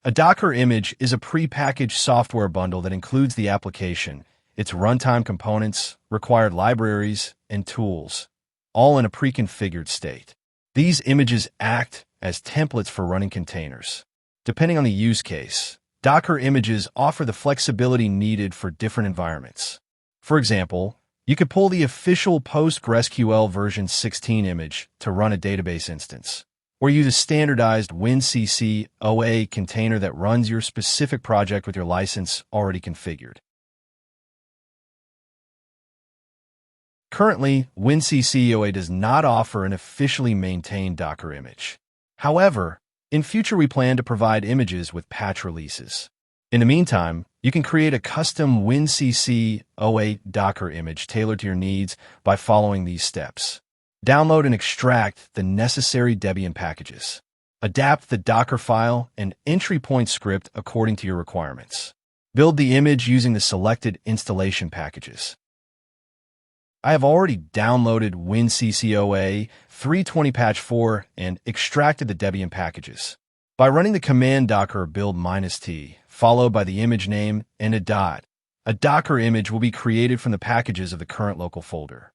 A Docker image is a prepackaged software bundle that includes the application, its runtime components, required libraries, and tools, all in a pre-configured state. These images act as templates for running containers. Depending on the use case, Docker images offer the flexibility needed for different environments. For example, you could pull the official PostgreSQL version 16 image to run a database instance, or use a standardized WinCC OA container that runs your specific project with your license already configured. Currently, WinCC OA does not offer an officially maintained Docker image. However, in future we plan to provide images with patch releases. In the meantime, you can create a custom WinCC OA Docker image tailored to your needs by following these steps. Download and extract the necessary Debian packages. Adapt the Dockerfile and entry point script according to your requirements. Build the image using the selected installation packages. I have already downloaded WinCC OA 3.20 patch 4 and extracted the Debian packages. By running the command docker build -t, followed by the image name and a Docker image will be created from the packages of the current local folder.